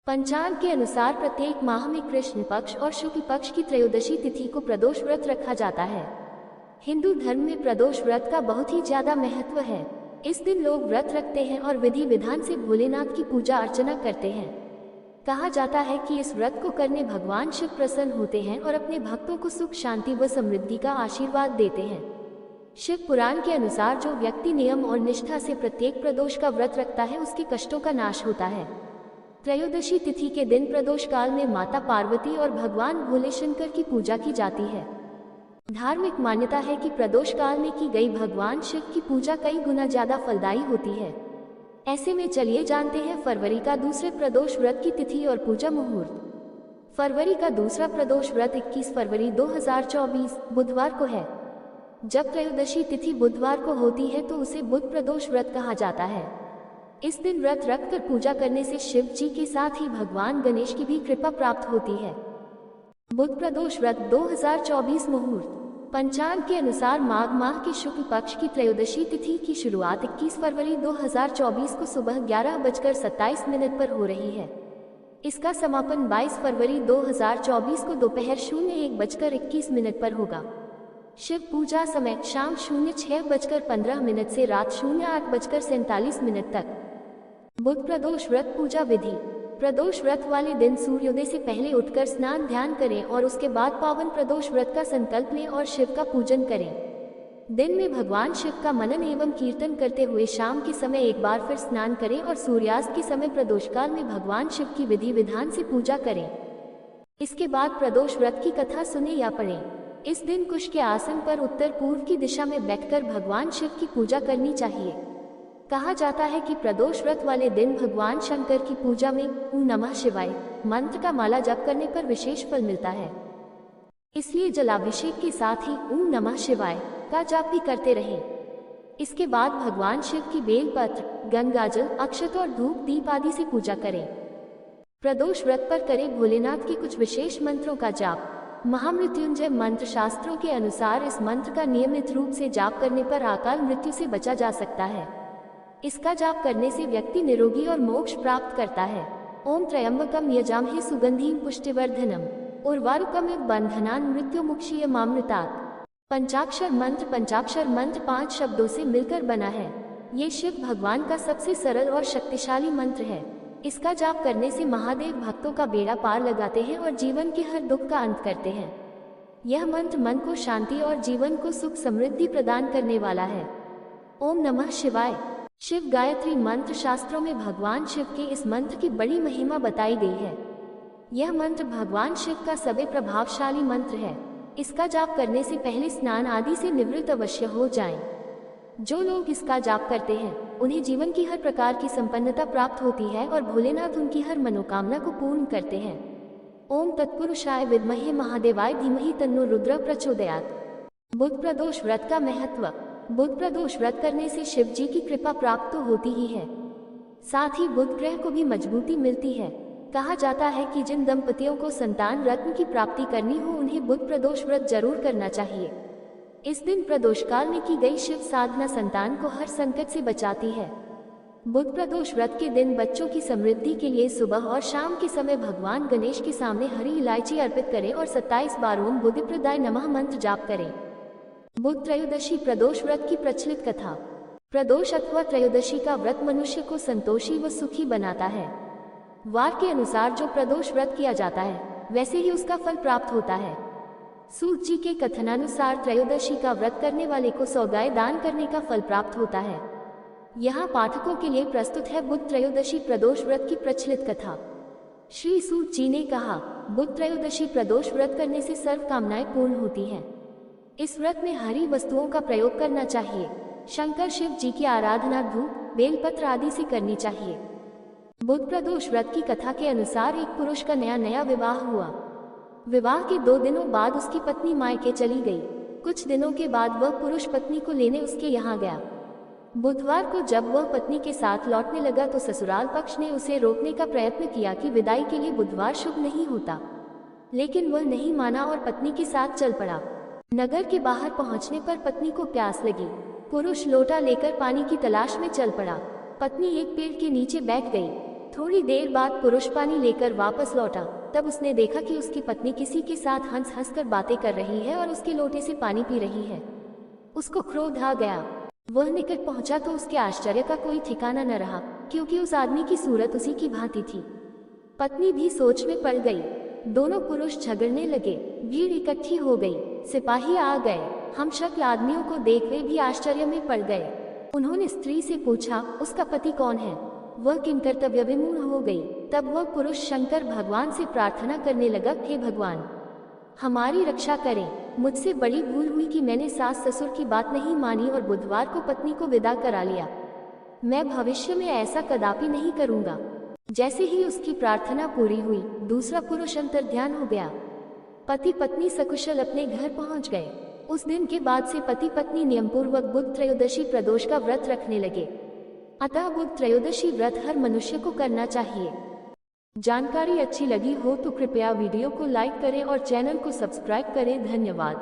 पंचांग के अनुसार प्रत्येक माह में कृष्ण पक्ष और शुक्ल पक्ष की त्रयोदशी तिथि को प्रदोष व्रत रखा जाता है। हिंदू धर्म में प्रदोष व्रत का बहुत ही ज्यादा महत्व है। इस दिन लोग व्रत रखते हैं और विधि विधान से भोलेनाथ की पूजा अर्चना करते हैं। कहा जाता है कि इस व्रत को करने भगवान शिव प्रसन्न होते हैं और अपने भक्तों को सुख शांति व समृद्धि का आशीर्वाद देते हैं। शिव पुराण के अनुसार जो व्यक्ति नियम और निष्ठा से प्रत्येक प्रदोष का व्रत रखता है उसके कष्टों का नाश होता है। त्रयोदशी तिथि के दिन प्रदोष काल में माता पार्वती और भगवान भोले शंकर की पूजा की जाती है। धार्मिक मान्यता है कि प्रदोष काल में की गई भगवान शिव की पूजा कई गुना ज्यादा फलदायी होती है। ऐसे में चलिए जानते हैं फरवरी का दूसरे प्रदोष व्रत की तिथि और पूजा मुहूर्त। फरवरी का दूसरा प्रदोष व्रत 21 फरवरी 2024 बुधवार को है। जब त्रयोदशी तिथि बुधवार को होती है तो उसे बुध प्रदोष व्रत कहा जाता है। इस दिन व्रत रखकर पूजा करने से शिव जी के साथ ही भगवान गणेश की भी कृपा प्राप्त होती है। बुध प्रदोष व्रत 2024 मुहूर्त। पंचांग के अनुसार माघ माह के शुक्ल पक्ष की त्रयोदशी तिथि की शुरुआत 21 फरवरी 2024 को सुबह 11:27 पर हो रही है। इसका समापन 22 फरवरी 2024 को दोपहर 01:21 पर होगा। शिव पूजा समय शाम 06:15 से रात 08:47 तक। बुध प्रदोष व्रत पूजा विधि। प्रदोष व्रत वाले दिन सूर्योदय से पहले उठकर स्नान ध्यान करें और उसके बाद पावन प्रदोष व्रत का संकल्प लें और शिव का पूजन करें। दिन में भगवान शिव का मनन एवं कीर्तन करते हुए शाम के समय एक बार फिर स्नान करें और सूर्यास्त के समय प्रदोष काल में भगवान शिव की विधि विधान से पूजा करें। इसके बाद प्रदोष व्रत की कथा सुने या पढ़ें। इस दिन कुश के आसन पर उत्तर पूर्व की दिशा में बैठकर भगवान शिव की पूजा करनी चाहिए। कहा जाता है कि प्रदोष व्रत वाले दिन भगवान शंकर की पूजा में ओम नमः शिवाय मंत्र का माला जप करने पर विशेष फल मिलता है। इसलिए जलाभिषेक के साथ ही ओम नमः शिवाय का जाप भी करते रहें। इसके बाद भगवान शिव की बेलपत्र, गंगाजल, अक्षत और धूप दीप आदि से पूजा करें। प्रदोष व्रत पर करें भोलेनाथ के कुछ विशेष मंत्रों का जाप। महामृत्युंजय मंत्र शास्त्रों के अनुसार इस मंत्र का नियमित रूप से जाप करने पर अकाल मृत्यु से बचा जा सकता है। इसका जाप करने से व्यक्ति निरोगी और मोक्ष प्राप्त करता है। ओम त्र्यंबकम यजामहे सुगंधिम पुष्टिवर्धनम उर्वारुकमिव बंधनान् मृत्युमुक्षीयमामृतात्। पंचाक्षर मंत्र 5 शब्दों से मिलकर बना है। ये शिव भगवान का सबसे सरल और शक्तिशाली मंत्र है। इसका जाप करने से महादेव भक्तों का बेड़ा पार लगाते हैं और जीवन के हर दुख का अंत करते हैं। यह मंत्र मन को शांति और जीवन को सुख समृद्धि प्रदान करने वाला है। ओम नमः शिवाय। शिव गायत्री मंत्र शास्त्रों में भगवान शिव के इस मंत्र की बड़ी महिमा बताई गई है। यह मंत्र भगवान शिव का सबसे प्रभावशाली मंत्र है। इसका जाप करने से पहले स्नान आदि से निवृत्त अवश्य हो जाएं। जो लोग इसका जाप करते हैं उन्हें जीवन की हर प्रकार की संपन्नता प्राप्त होती है और भोलेनाथ उनकी हर मनोकामना को पूर्ण करते हैं। ओम तत्पुरुषाय विद्महे महादेवाय धीमहि तन्नो रुद्र प्रचोदयात्। बुध प्रदोष व्रत का महत्व। बुध प्रदोष व्रत करने से शिव जी की कृपा प्राप्त तो होती ही है, साथ ही बुध ग्रह को भी मजबूती मिलती है। कहा जाता है कि जिन दंपतियों को संतान रत्न की प्राप्ति करनी हो उन्हें बुध प्रदोष व्रत जरूर करना चाहिए। इस दिन प्रदोष काल में की गई शिव साधना संतान को हर संकट से बचाती है। बुध प्रदोष व्रत के दिन बच्चों की समृद्धि के लिए सुबह और शाम के समय भगवान गणेश के सामने हरी इलायची अर्पित करें और 27 बार ओम बुद्धिप्रदाय नमः मंत्र जाप करें। बुध त्रयोदशी प्रदोष व्रत की प्रचलित कथा। प्रदोष अथवा त्रयोदशी का व्रत मनुष्य को संतोषी व सुखी बनाता है। वार के अनुसार जो प्रदोष व्रत किया जाता है वैसे ही उसका फल प्राप्त होता है। सूत जी के कथनानुसार त्रयोदशी का व्रत करने वाले को 100 गाय दान करने का फल प्राप्त होता है। यहाँ पाठकों के लिए प्रस्तुत है बुध त्रयोदशी प्रदोष व्रत की प्रचलित कथा। श्री सूत जी ने कहा, बुध त्रयोदशी प्रदोष व्रत करने से सर्व कामनाएं पूर्ण होती हैं। इस व्रत में हरी वस्तुओं का प्रयोग करना चाहिए। शंकर शिव जी की आराधना धूप, बेलपत्र आदि से करनी चाहिए। बुध प्रदोष व्रत की कथा के अनुसार एक पुरुष का नया विवाह हुआ। विवाह के 2 दिनों बाद उसकी पत्नी मायके चली गई। कुछ दिनों के बाद वह पुरुष पत्नी को लेने उसके यहाँ गया। बुधवार को जब वह पत्नी के साथ लौटने लगा तो ससुराल पक्ष ने उसे रोकने का प्रयत्न किया कि विदाई के लिए बुधवार शुभ नहीं होता, लेकिन वह नहीं माना और पत्नी के साथ चल पड़ा। नगर के बाहर पहुंचने पर पत्नी को प्यास लगी। पुरुष लोटा लेकर पानी की तलाश में चल पड़ा। पत्नी एक पेड़ के नीचे बैठ गई। थोड़ी देर बाद पुरुष पानी लेकर वापस लौटा। तब उसने देखा कि उसकी पत्नी किसी के साथ हंस हंस कर बातें कर रही है और उसके लोटे से पानी पी रही है। उसको क्रोध आ गया। वह निकट पहुंचा तो उसके आश्चर्य का कोई ठिकाना न रहा, क्योंकि उस आदमी की सूरत उसी की भांति थी। पत्नी भी सोच में पड़ गई। दोनों पुरुष झगड़ने लगे। भीड़ इकट्ठी हो गई। सिपाही आ गए। हम शक्ल आदमियों को देख वे भी आश्चर्य में पड़ गए। उन्होंने स्त्री से पूछा, उसका पति कौन है? वह किंकर्तव्य विमूढ़ हो गई। तब वह पुरुष शंकर भगवान से प्रार्थना करने लगा, हे भगवान, हमारी रक्षा करें। मुझसे बड़ी भूल हुई कि मैंने सास ससुर की बात नहीं मानी और बुधवार को पत्नी को विदा करा लिया। मैं भविष्य में ऐसा कदापि नहीं करूंगा। जैसे ही उसकी प्रार्थना पूरी हुई, दूसरा पुरुष अंतर्ध्यान हो गया। पति पत्नी सकुशल अपने घर पहुंच गए। उस दिन के बाद से पति पत्नी नियमपूर्वक बुध त्रयोदशी प्रदोष का व्रत रखने लगे। अतः बुध त्रयोदशी व्रत हर मनुष्य को करना चाहिए। जानकारी अच्छी लगी हो तो कृपया वीडियो को लाइक करें और चैनल को सब्सक्राइब करें। धन्यवाद।